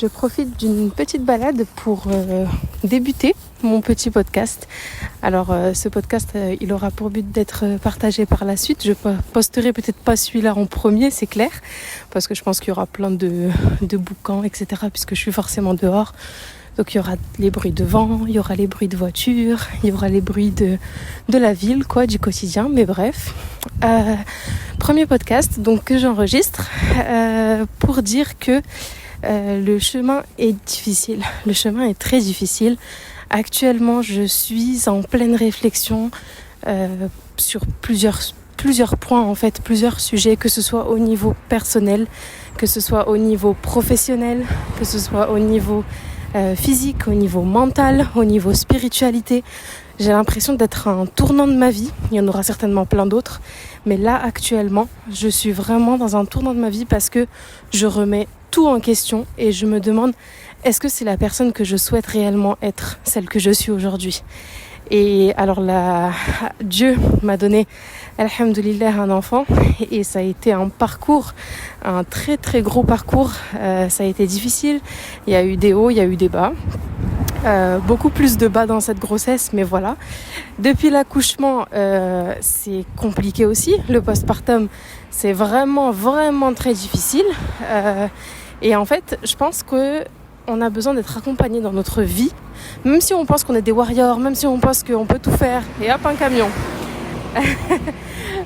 Je profite d'une petite balade pour débuter mon petit podcast. Alors ce podcast, il aura pour but d'être partagé par la suite. Je posterai peut-être pas celui-là en premier, c'est clair, parce que je pense qu'il y aura plein de boucans, etc. puisque je suis forcément dehors. Donc il y aura les bruits de vent, il y aura les bruits de voiture, il y aura les bruits de la ville, quoi, du quotidien. Mais bref, premier podcast donc que j'enregistre pour dire que le chemin est difficile. Le chemin est très difficile. Actuellement, je suis en pleine réflexion sur plusieurs points, en fait, plusieurs sujets, que ce soit au niveau personnel, que ce soit au niveau professionnel, que ce soit au niveau physique, au niveau mental, au niveau spiritualité. J'ai l'impression d'être à un tournant de ma vie. Il y en aura certainement plein d'autres. Mais là, actuellement, je suis vraiment dans un tournant de ma vie parce que je remets tout en question et je me demande, est-ce que c'est la personne que je souhaite réellement être, celle que je suis aujourd'hui? Et alors là, Dieu m'a donné, alhamdoulilah, un enfant et ça a été un parcours, un très très gros parcours. Ça a été difficile, il y a eu des hauts, il y a eu des bas. Beaucoup plus de bas dans cette grossesse, mais voilà. Depuis l'accouchement, c'est compliqué aussi. Le postpartum, c'est vraiment très difficile. Et en fait, je pense qu'on a besoin d'être accompagné dans notre vie. Même si on pense qu'on est des warriors, même si on pense qu'on peut tout faire, et hop, un camion.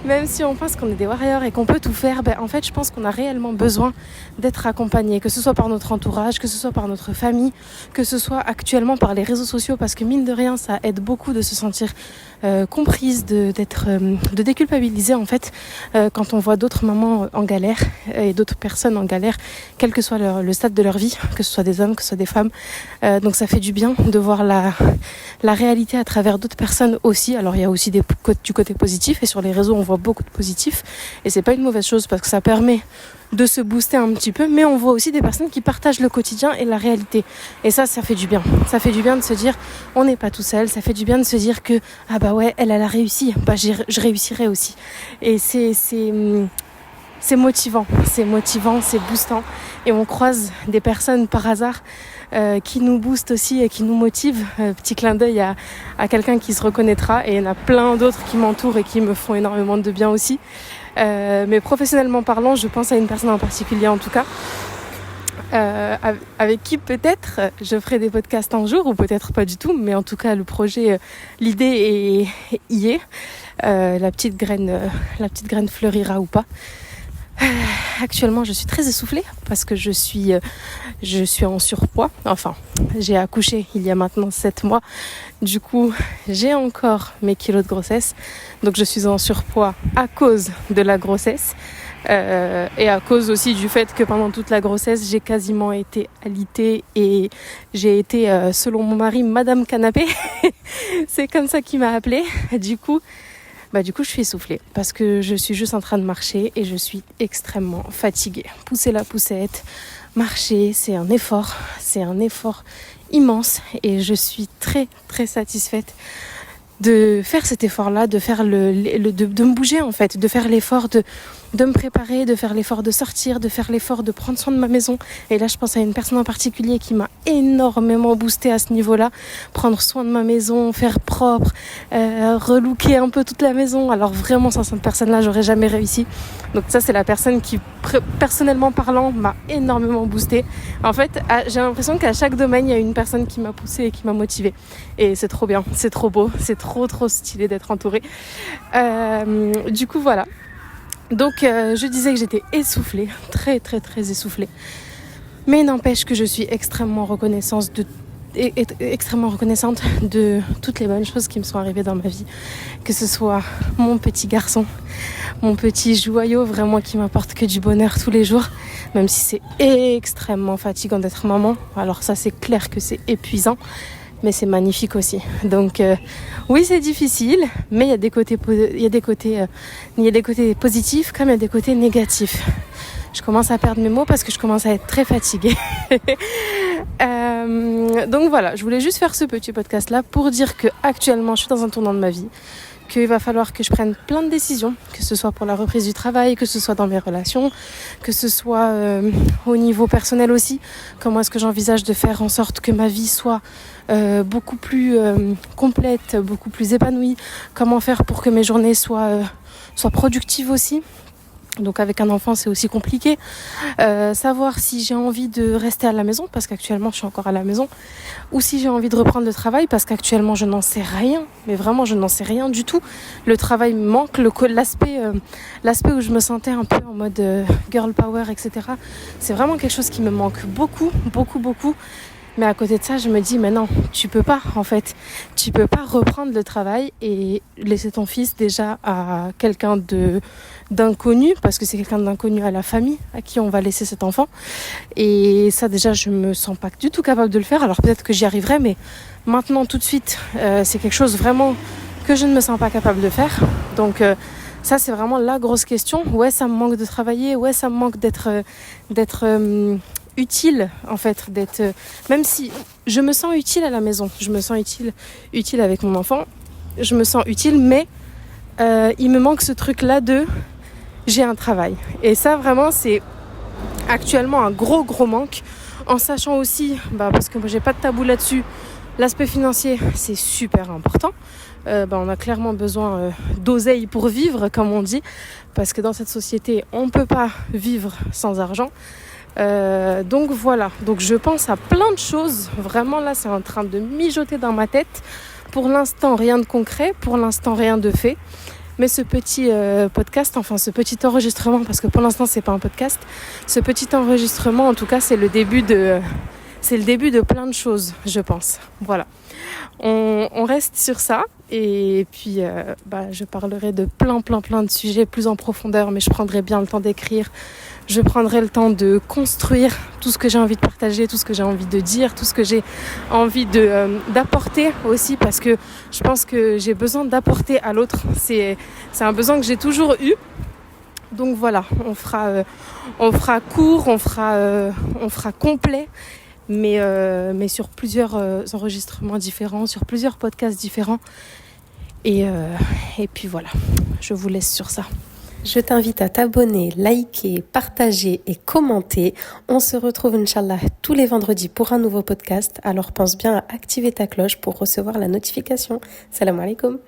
Même si on pense qu'on est des warriors et qu'on peut tout faire, en fait, je pense qu'on a réellement besoin d'être accompagné, que ce soit par notre entourage, que ce soit par notre famille, que ce soit actuellement par les réseaux sociaux, parce que mine de rien, ça aide beaucoup de se sentir comprise, de déculpabiliser en fait, quand on voit d'autres mamans en galère et d'autres personnes en galère, quel que soit le stade de leur vie, que ce soit des hommes, que ce soit des femmes. Donc ça fait du bien de voir la réalité à travers d'autres personnes aussi. Alors il y a aussi du côté positif et sur les réseaux on voit beaucoup de positifs et c'est pas une mauvaise chose parce que ça permet de se booster un petit peu, mais on voit aussi des personnes qui partagent le quotidien et la réalité. Et ça fait du bien. Ça fait du bien de se dire, on n'est pas tout seul. Ça fait du bien de se dire que, ah bah ouais, elle a réussi. Bah je réussirai aussi. Et c'est motivant. C'est motivant, c'est boostant. Et on croise des personnes par hasard qui nous boostent aussi et qui nous motivent. Petit clin d'œil à quelqu'un qui se reconnaîtra. Et il y en a plein d'autres qui m'entourent et qui me font énormément de bien aussi. Mais professionnellement parlant, je pense à une personne en particulier en tout cas, avec qui peut-être je ferai des podcasts un jour ou peut-être pas du tout, mais en tout cas le projet, l'idée y est. La petite graine fleurira ou pas. Actuellement, je suis très essoufflée parce que je suis en surpoids. Enfin, j'ai accouché il y a maintenant 7 mois. Du coup, j'ai encore mes kilos de grossesse. Donc, je suis en surpoids à cause de la grossesse. Et à cause aussi du fait que pendant toute la grossesse, j'ai quasiment été alitée et j'ai été, selon mon mari, Madame Canapé. C'est comme ça qu'il m'a appelée. Du coup, je suis essoufflée parce que je suis juste en train de marcher et je suis extrêmement fatiguée. Pousser la poussette, marcher, c'est un effort immense et je suis très très satisfaite de faire cet effort-là, de faire de me bouger en fait, de faire l'effort de me préparer, de faire l'effort de sortir, de faire l'effort de prendre soin de ma maison. Et là, je pense à une personne en particulier qui m'a énormément boostée à ce niveau-là. Prendre soin de ma maison, faire propre, relooker un peu toute la maison. Alors vraiment, sans cette personne-là, j'aurais jamais réussi. Donc ça, c'est la personne qui, personnellement parlant, m'a énormément boostée. En fait, j'ai l'impression qu'à chaque domaine, il y a une personne qui m'a poussée et qui m'a motivée. Et c'est trop bien, c'est trop beau, c'est trop stylé d'être entourée. Du coup, voilà. Donc je disais que j'étais essoufflée, très très très essoufflée. Mais il n'empêche que je suis extrêmement reconnaissante de toutes les bonnes choses qui me sont arrivées dans ma vie. Que ce soit mon petit garçon, mon petit joyau vraiment qui m'apporte que du bonheur tous les jours. Même si c'est extrêmement fatigant d'être maman. Alors ça, c'est clair que c'est épuisant. Mais c'est magnifique aussi. Donc oui, c'est difficile, mais il y a des côtés positifs comme il y a des côtés négatifs. Je commence à perdre mes mots parce que je commence à être très fatiguée. Donc voilà, je voulais juste faire ce petit podcast là pour dire que actuellement je suis dans un tournant de ma vie, qu'il va falloir que je prenne plein de décisions, que ce soit pour la reprise du travail, que ce soit dans mes relations, que ce soit au niveau personnel aussi. Comment est-ce que j'envisage de faire en sorte que ma vie soit beaucoup plus complète, beaucoup plus épanouie. Comment faire pour que mes journées soient productives aussi. Donc avec un enfant c'est aussi compliqué. Savoir si j'ai envie de rester à la maison parce qu'actuellement je suis encore à la maison, ou si j'ai envie de reprendre le travail parce qu'actuellement je n'en sais rien, mais vraiment je n'en sais rien du tout. Le travail me manque, l'aspect où je me sentais un peu en mode girl power, etc. C'est vraiment quelque chose qui me manque beaucoup. Mais à côté de ça, je me dis, mais non, tu peux pas, en fait. Tu peux pas reprendre le travail et laisser ton fils déjà à quelqu'un d'inconnu, parce que c'est quelqu'un d'inconnu à la famille à qui on va laisser cet enfant. Et ça, déjà, je me sens pas du tout capable de le faire. Alors peut-être que j'y arriverai, mais maintenant, tout de suite, c'est quelque chose vraiment que je ne me sens pas capable de faire. Donc, ça, c'est vraiment la grosse question. Ouais, ça me manque de travailler. Ouais, ça me manque d'être utile en fait, même si je me sens utile à la maison, je me sens utile avec mon enfant, je me sens utile, mais il me manque ce truc là de j'ai un travail, et ça vraiment c'est actuellement un gros manque, en sachant aussi parce que moi j'ai pas de tabou là-dessus, l'aspect financier c'est super important. On a clairement besoin d'oseille pour vivre, comme on dit, parce que dans cette société on peut pas vivre sans argent. Donc voilà, donc je pense à plein de choses, vraiment là c'est en train de mijoter dans ma tête. Pour l'instant rien de concret, pour l'instant rien de fait, mais ce petit podcast, enfin ce petit enregistrement, parce que pour l'instant c'est pas un podcast, ce petit enregistrement en tout cas c'est le début de plein de choses, je pense. Voilà, on reste sur ça. Et puis je parlerai de plein de sujets plus en profondeur, mais je prendrai bien le temps d'écrire, je prendrai le temps de construire tout ce que j'ai envie de partager, tout ce que j'ai envie de dire, tout ce que j'ai envie d'apporter aussi, parce que je pense que j'ai besoin d'apporter à l'autre, c'est un besoin que j'ai toujours eu. Donc voilà, on fera court, on fera complet, mais sur plusieurs enregistrements différents, sur plusieurs podcasts différents. Et puis voilà, je vous laisse sur ça. Je t'invite à t'abonner, liker, partager et commenter. On se retrouve, Inch'Allah, tous les vendredis pour un nouveau podcast. Alors pense bien à activer ta cloche pour recevoir la notification. Salam alaikum.